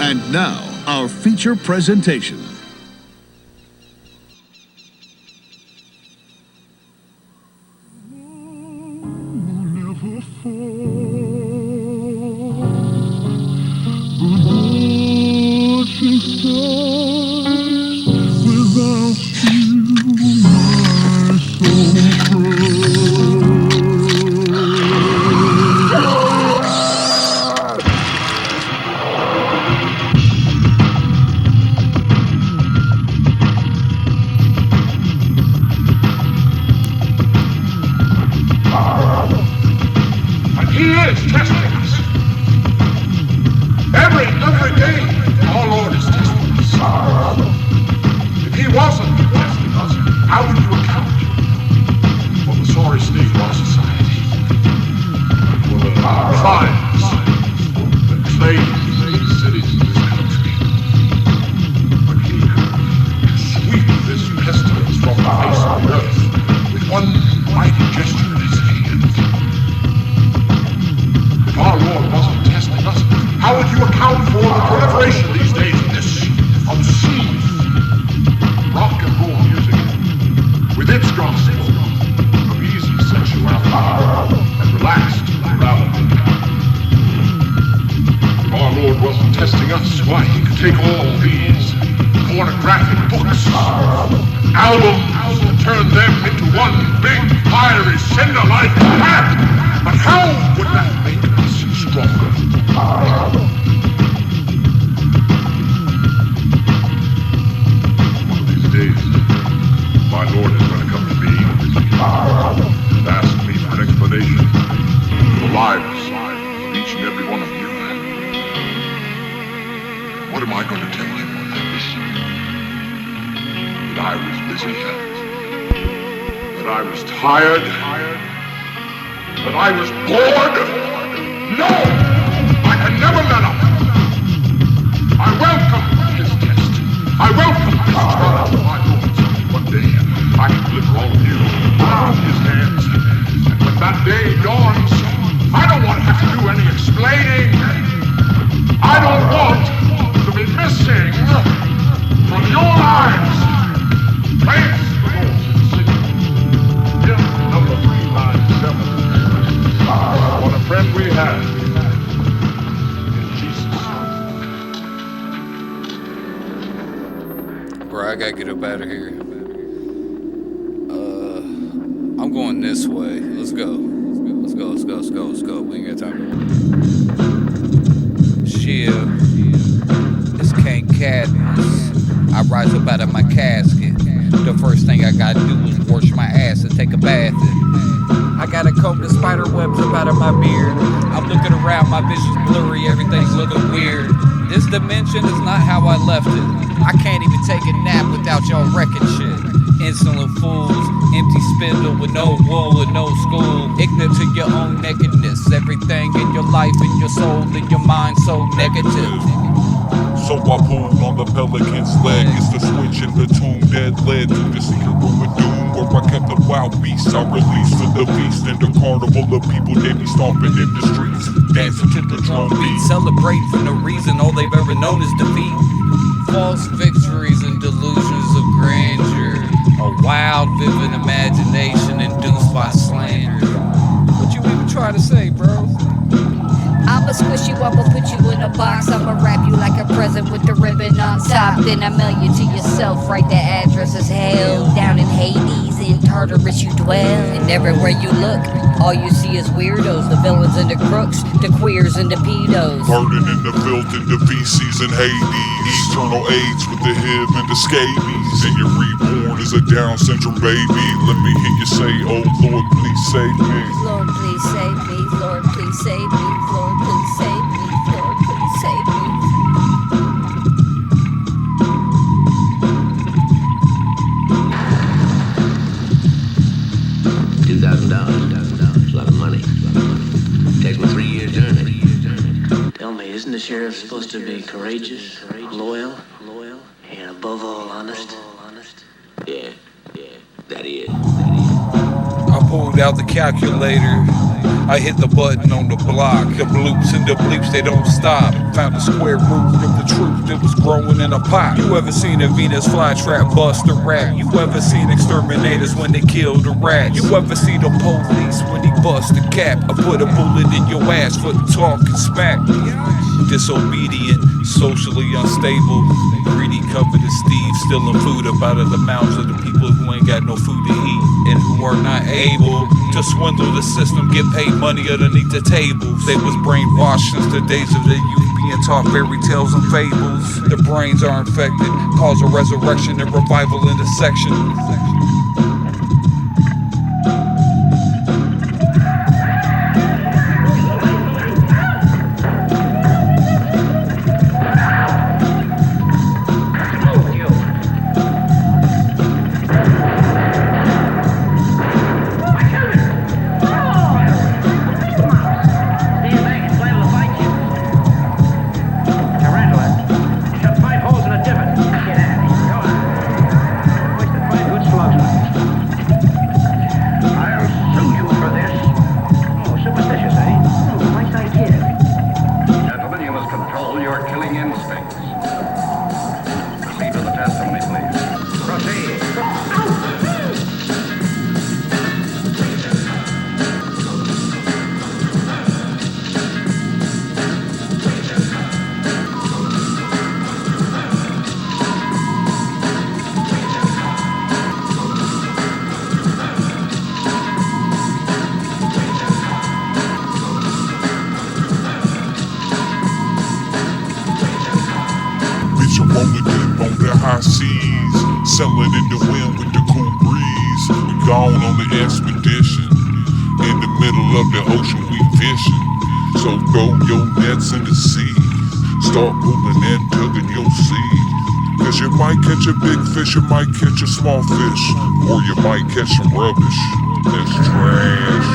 And now, our feature presentation. It's KANG KADMUS. I rise up out of my casket. The first thing I gotta do is wash my ass and take a bath. I gotta comb the spider webs up out of my beard. I'm looking around, my vision's blurry, everything's looking weird. This dimension is not how I left it. I can't even take a nap without y'all wrecking shit. Insolent fools, empty spindle with no wool and no school. Ignorant to your own nakedness. Everything in your life, in your soul, in your mind so negative. So I pulled on the pelican's leg. It's the switch in the tomb, dead led to the secret room of doom, where I kept the wild beasts. I released the beast in the carnival of people. They be stomping in the streets, dancing to the drum beat. Celebrate for no reason, all they've ever known is defeat. False victories and delusions of grandeur. A wild, vivid imagination induced by slander. What you even try to say, bro? I'ma squish you up, I'll put you in a box. I'ma wrap you like a present with the ribbon on top. Then I mail you to yourself. Write the address as hell. Down in Hades, in Tartarus you dwell. And everywhere you look, all you see is weirdos. The villains and the crooks, the queers and the pedos. Burning in the filth and the feces and Hades. Eternal AIDS with the HIV and the scabies. And you're reborn as a Down syndrome baby. Let me hear you say, oh Lord, please save me. Lord, please save me. Lord, please save me. Lord, please save me. Lord, please save me. $2,000. A lot of money. Takes me a 3-year journey. Tell me, isn't the sheriff supposed to be courageous, loyal, and above all honest? Yeah, that is. I pulled out the calculator. I hit the button on the block. The bloops and the bleeps, they don't stop. Found the square root of the truth that was growing in a pot. You ever seen a Venus flytrap bust a rat? You ever seen exterminators when they killed a rat? You ever see the police when he bust a cap? I put a bullet in your ass for talking smack. Disobedient, socially unstable, greedy, covetous thieves, stealing food up out of the mouths of the people who ain't got no food to eat and who are not able to swindle the system, get paid money underneath the tables. They was brainwashed since the days of the youth, being taught fairy tales and fables. Their brains are infected, cause a resurrection and revival in the section. High seas, sailing in the wind with the cool breeze. We gone on the expedition. In the middle of the ocean we fishing. So throw your nets in the sea. Start pulling and tugging your seed. Cause you might catch a big fish, you might catch a small fish, or you might catch some rubbish that's trash.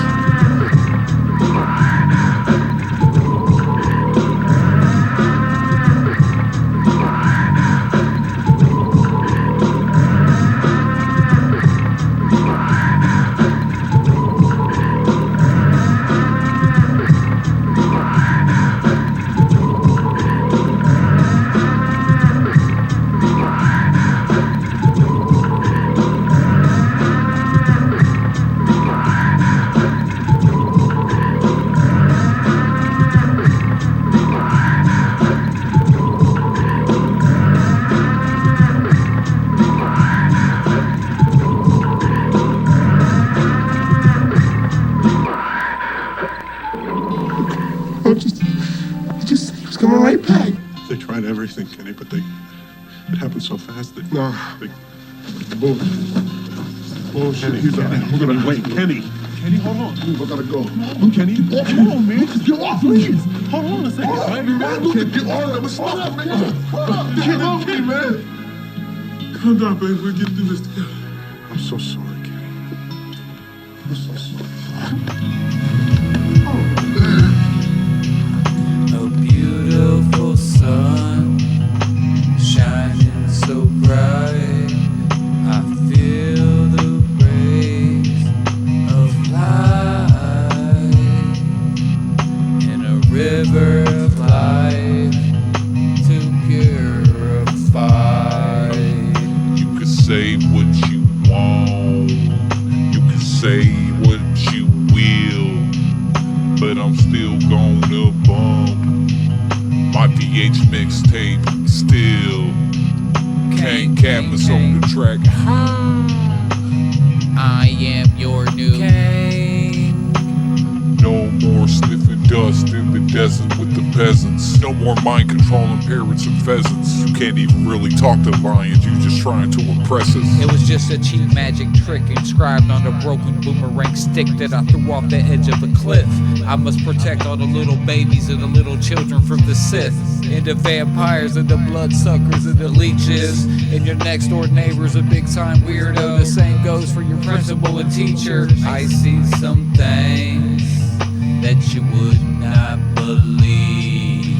He was coming right back. They tried everything, Kenny, but it happened so fast that bullshit. He's we're gonna wait, Kenny. Kenny, hold on. We gotta go. Kenny, hold on, man. Just get off, please. Hold on a second. Get on. Stop, man. Get off me, man. Calm down, baby. We'll get through this together. I'm so sorry, Kenny. I'm so sorry. A beautiful sun shining so bright. I feel the rays of light in a river of life to purify. You can say what you want, you can say what you will, but I'm still gonna bump my VH mixtape. Still KANG KADMUS on the track. I am your new Kang. No more sniffing dust in the desert with the peasants. No more mind controlling parrots and pheasants. You can't even really talk to lions, you just trying to impress us. It was just a cheap magic trick inscribed on a broken boomerang stick that I threw off the edge of a cliff. I must protect all the little babies and the little children from the Sith, and the vampires and the bloodsuckers and the leeches, and your next door neighbor's a big time weirdo. The same goes for your principal and teacher. I see some things that you would not believe.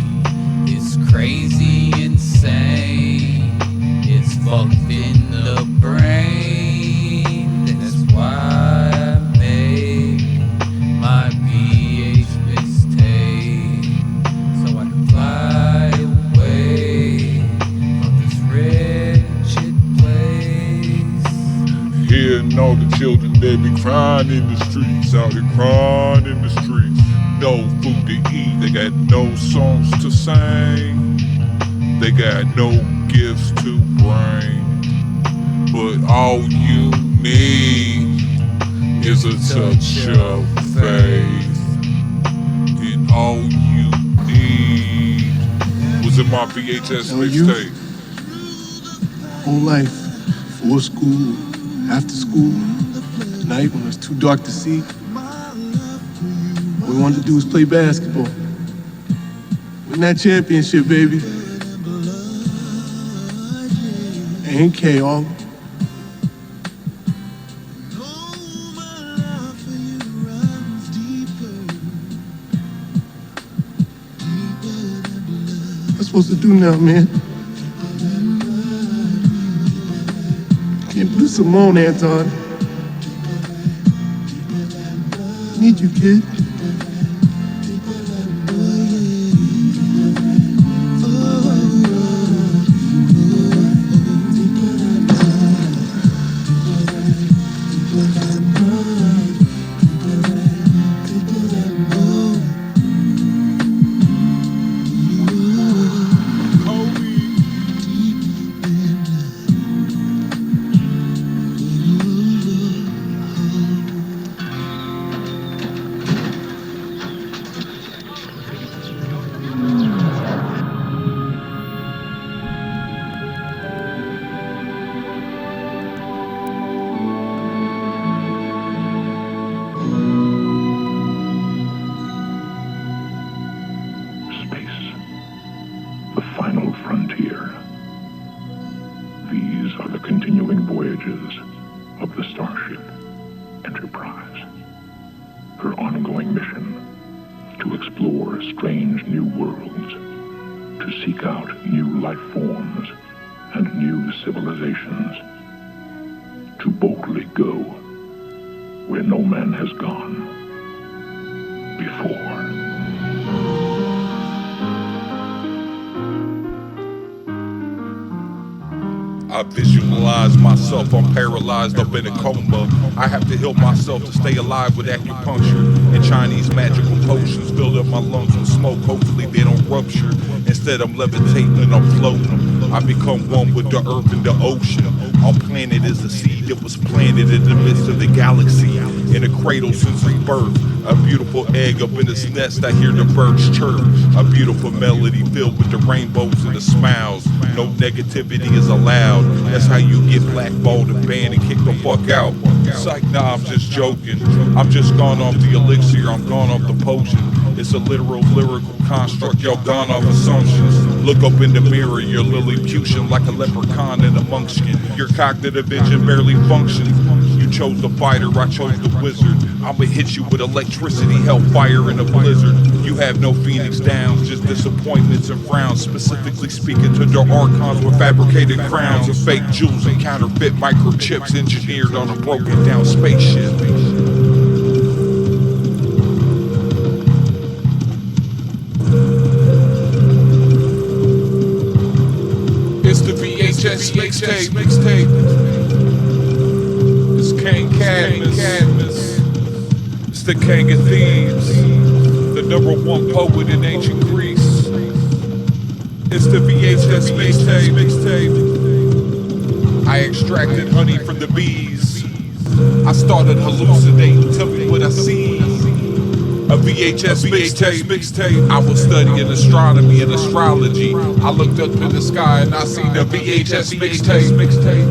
It's crazy, insane. It's fucked in the brain. That's why I make my beat. children, they be crying in the streets, out here crying in the streets. No food to eat, they got no songs to sing, they got no gifts to bring. But all you need is a touch of faith, and all you need was in my VHS mixtape. Whole life, before school, after school, at night when it's too dark to see. All we wanted to do was play basketball. Win that championship, baby. And K all. What's supposed to do now, man? Can't put some on, Anton. Need you, kid. Of the Starship Enterprise. Her ongoing mission to explore strange new worlds, to seek out new life forms and new civilizations, to boldly go where no man has gone before. I visualize myself, I'm paralyzed up in a coma. I have to heal myself to stay alive with acupuncture and Chinese magical potions. Filled up my lungs with smoke, hopefully they don't rupture. Instead I'm levitating and I'm floating. I become one with the earth and the ocean. Our planet is a seed that was planted in the midst of the galaxy. In a cradle since its birth, a beautiful egg up in its nest, I hear the birds chirp. A beautiful melody filled with the rainbows and the smiles. No negativity is allowed. That's how you get blackballed and banned and kicked the fuck out. Psych, nah, I'm just joking. I'm just gone off the elixir, I'm gone off the potion. It's a literal lyrical construct, y'all gone off assumptions. Look up in the mirror, you're Lilliputian like a leprechaun in a monkskin. Your cognitive engine barely functions. You chose the fighter, I chose the wizard. I'ma hit you with electricity, hellfire, and a blizzard. You have no Phoenix Downs, just disappointments and frowns. Specifically speaking to the archons with fabricated crowns and fake jewels and counterfeit microchips engineered on a broken down spaceship. It's the VHS mixtape. It's KANG KADMUS. It's the King of Thieves, the #1 poet in ancient Greece. It's the VHS mixtape. I extracted honey from the bees. I started hallucinating, tell me what I see. A VHS mixtape. I was studying astronomy and astrology. I looked up in the sky and I seen the VHS mixtape.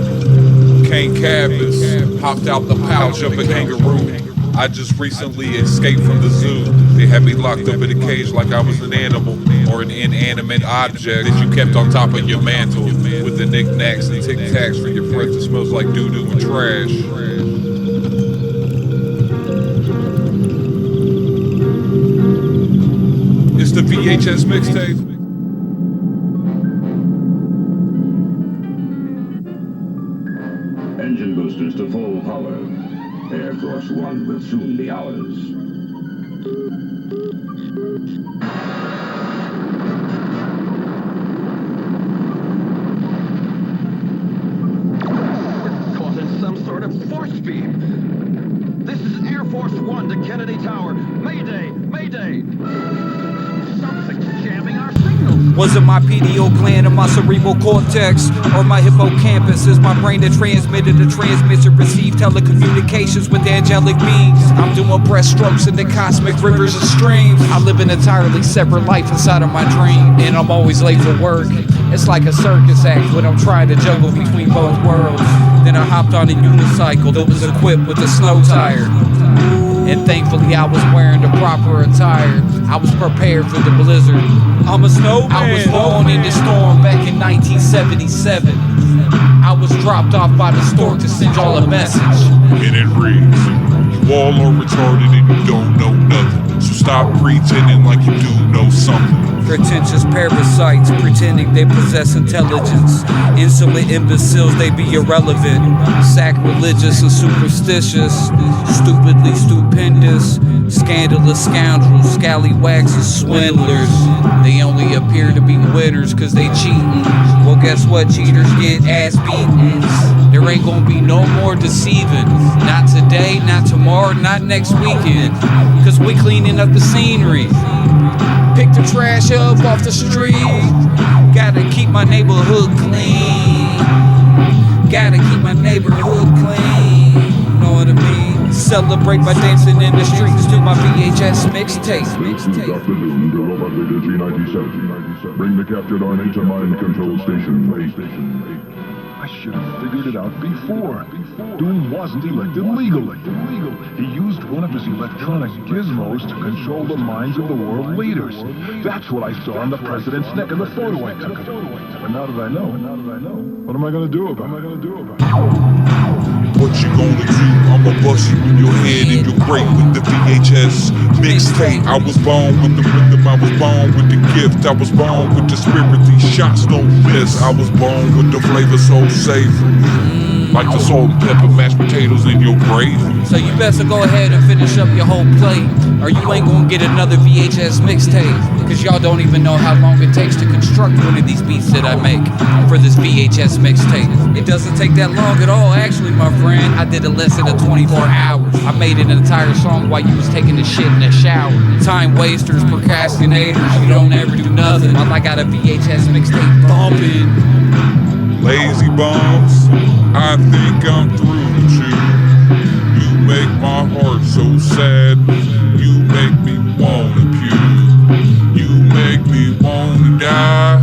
KANG KADMUS hopped out the pouch of a kangaroo. I just recently escaped from the zoo. They had me locked up in a cage like I was an animal or an inanimate object that you kept on top of your mantle with the knickknacks and tic tacs for your breath that smells like doo-doo and trash. It's the VHS mixtape. Engine boosters to full power. Air Force One will soon be ours. Caught in some sort of force beam. Kennedy Tower. Mayday! Mayday! Something's jamming our signal. Was it my pineal gland or my cerebral cortex? Or my hippocampus? Is my brain that transmitted the transmitter received telecommunications with angelic beings? I'm doing breaststrokes in the cosmic rivers and streams. I live an entirely separate life inside of my dream, and I'm always late for work. It's like a circus act when I'm trying to juggle between both worlds. Then I hopped on a unicycle that was equipped with a snow tire, and thankfully I was wearing the proper attire. I was prepared for the blizzard. I'm a snowman. I was born in the storm back in 1977. I was dropped off by the stork to send y'all a message. And it reads, you all are retarded and you don't know nothing. So stop pretending like you do know something. Pretentious parasites pretending they possess intelligence. Insolent imbeciles, they be irrelevant. Sacrilegious and superstitious. Stupidly stupendous. Scandalous scoundrels, scallywags and swindlers. They only appear to be winners cause they cheating. Well, guess what? Cheaters get ass beatings. There ain't gonna be no more deceiving. Not today, not tomorrow, not next weekend. Cause we cleaning up the scenery. Pick the trash up off the street. Gotta keep my neighborhood clean. Gotta keep my neighborhood clean. Know what I mean? Celebrate by dancing in the streets to my VHS mixtape. Dr. Doom to Robot Leader G97. Bring the captured RNA to Mind Control Station 8. I should have figured it out before. Doom wasn't elected legally. He used one of his electronic gizmos to control the minds of the world leaders. That's what I saw on the president's neck in the photo I took of him. But now that I know, what am I going to do about it? What you gonna do? I'ma bust you in your head and you're great with the VHS mixtape. I was born with the rhythm, I was born with the gift. I was born with the spirit, these shots don't miss. I was born with the flavor so savory. Like the salt and pepper mashed potatoes in your gravy. So you better go ahead and finish up your whole plate, or you ain't gonna get another VHS mixtape. Cause y'all don't even know how long it takes to construct one of these beats that I make for this VHS mixtape. It doesn't take that long at all, actually, my friend. I did it less than 24 hours. I made an entire song while you was taking a shit in the shower. Time wasters, procrastinators, you don't ever do nothing while I got a VHS mixtape bumping. Lazy bums, I think I'm through with you. You make my heart so sad. You make me wanna puke. You make me wanna die.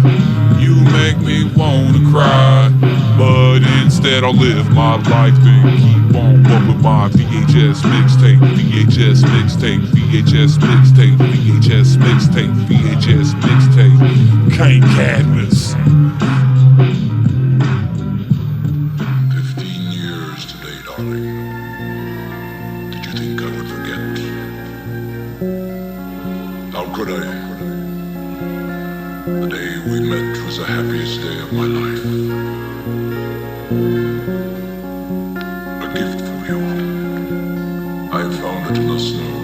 You make me wanna cry. But instead I'll live my life and keep on bumping my VHS mixtape. VHS mixtape, VHS mixtape, VHS mixtape, VHS mixtape. KANG KADMUS. Did you think I would forget? How could I? The day we met was the happiest day of my life. A gift from you. I found it in the snow.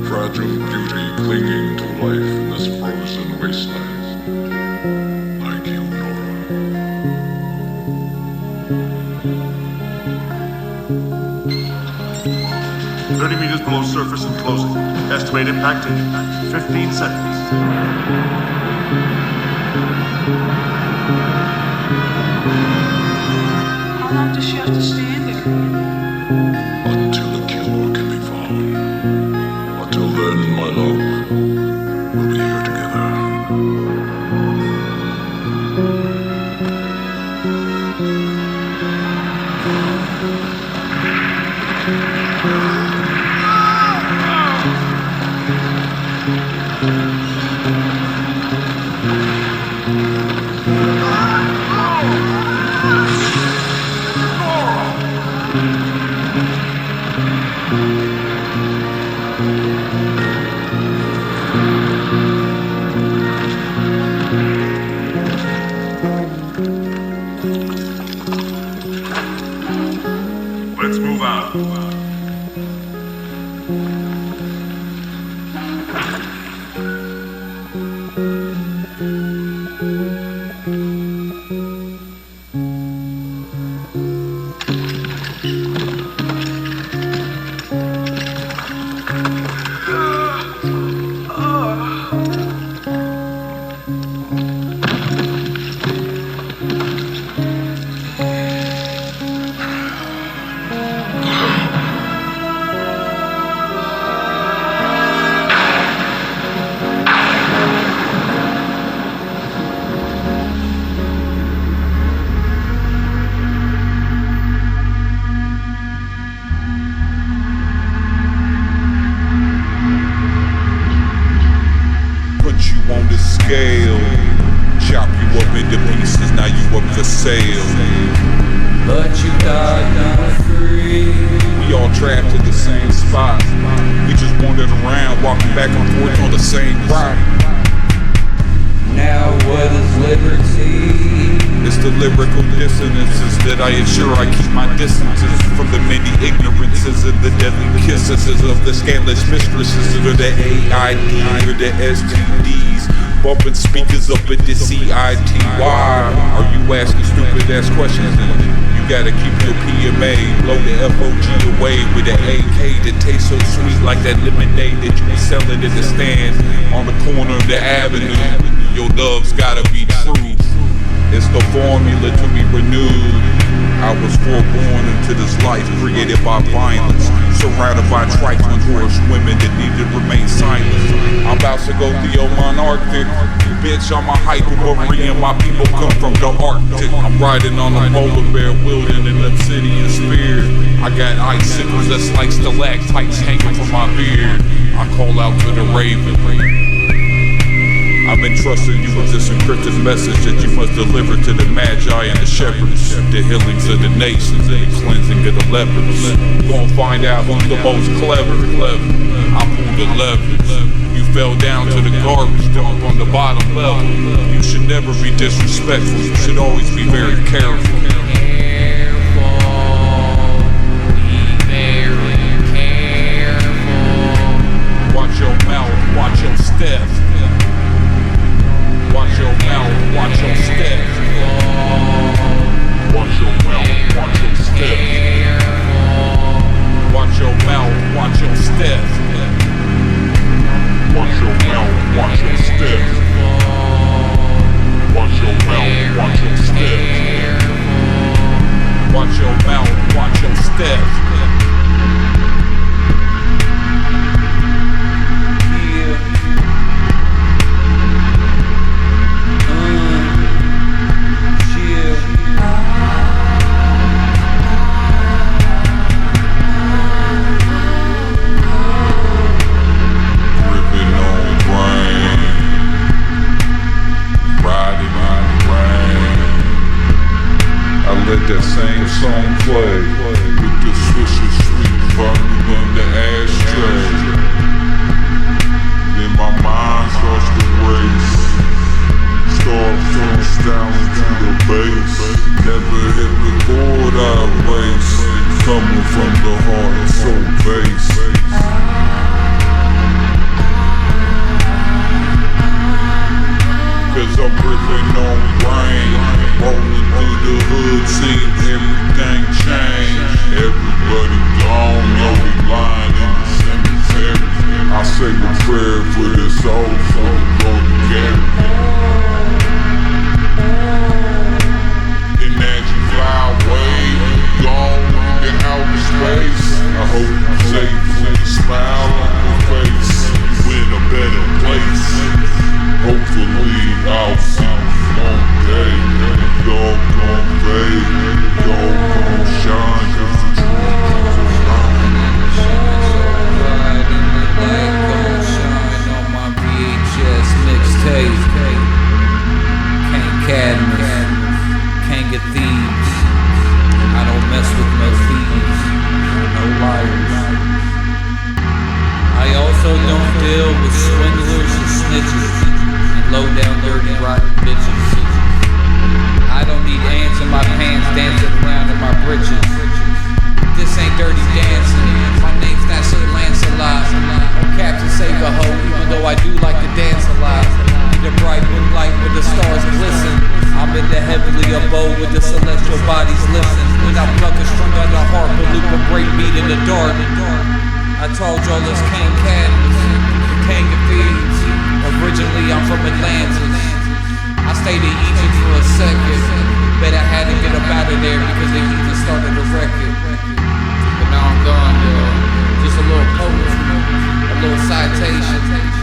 Fragile beauty clinging to life in this frozen wasteland. Like you, Nora. 30 meters below surface and closing. Estimate impact in 15 seconds. How long does she have to stand there? Until the cure can be found. Until then, my love, we'll be here together. sail. But you died not free. We all trapped in the same spot. We just wandered around, walking back and forth on the same rock. Now what is liberty? It's the lyrical dissonances that I ensure I keep my distances from the many ignorances and the deadly kisses of the scandalous mistresses or the AID or the STDs. Bumping speakers up at the CIT. Why are you asking stupid ass questions? You gotta keep your PMA, blow the FOG away with the AK that tastes so sweet like that lemonade that you be selling at the stand on the corner of the avenue. Your love's gotta be true. It's the formula to be renewed. I was foreborn into this life created by violence, surrounded by trifling horse women that need to remain silent. I'm about to go Theo-Monarchic. Bitch, I'm a hypermarine. My people come from the Arctic. I'm riding on a polar bear wielding an obsidian spear. I got icicles that's like stalactites hanging from my beard. I call out to the raven. I'm entrusting you with this encrypted message that you must deliver to the magi and the shepherds, the healings of the nations and the cleansing of the lepers. Gonna find out who's the most clever. I pulled the levers. You fell down to the garbage dump on the bottom level. You should never be disrespectful. You should always be very careful. Watch your mouth, watch your step. Watch your mouth, watch your step. Watch your mouth, watch your step. Watch your mouth, watch your step. Watch your mouth, watch your step. Watch your mouth, watch your step. Watch your mouth, watch your step. Let that same song play with the swisher sweet volume on the ashtray. Then my mind starts to race, start freestyling to the bass. Never hit record, I race, coming from the heart, so bass. Cause I'm ripping on rain, rolling through the hood, seeing everything change. Everybody gone, yo, we lying in the cemetery. I say a prayer for the soul, for the Lord to carry. And as you fly away, gone into outer space, I hope you safe with a smile on your face. You in a better place. Hopefully I'll see you one day. Y'all gon' fade, y'all gon' shine. Cause the truth is Bright and the light gon' shine on my VHS mixtape. KANG KADMUS, King of Thieves. I don't mess with no thieves, no liars. I also don't deal with swindlers and snitches. Low down, dirty, rotten bitches. I don't need ants in my pants dancing around in my britches. This ain't dirty dancing. My name's not Sir Lancelot. I'm Captain Save a Hoe, even though I do like to dance a lot. In the bright moonlight where the stars glisten, I'm in the heavenly abode where the celestial bodies listen. When I pluck a string on the harp, a loop a break beat in the dark. I told y'all it's KANG KADMUS, the King of Thieves. Originally, I'm from Atlantis. I stayed in Egypt for a second. Bet I had to get up out of there because the heathen started a record. But now I'm gone, though. Just a little poetry, a little citation.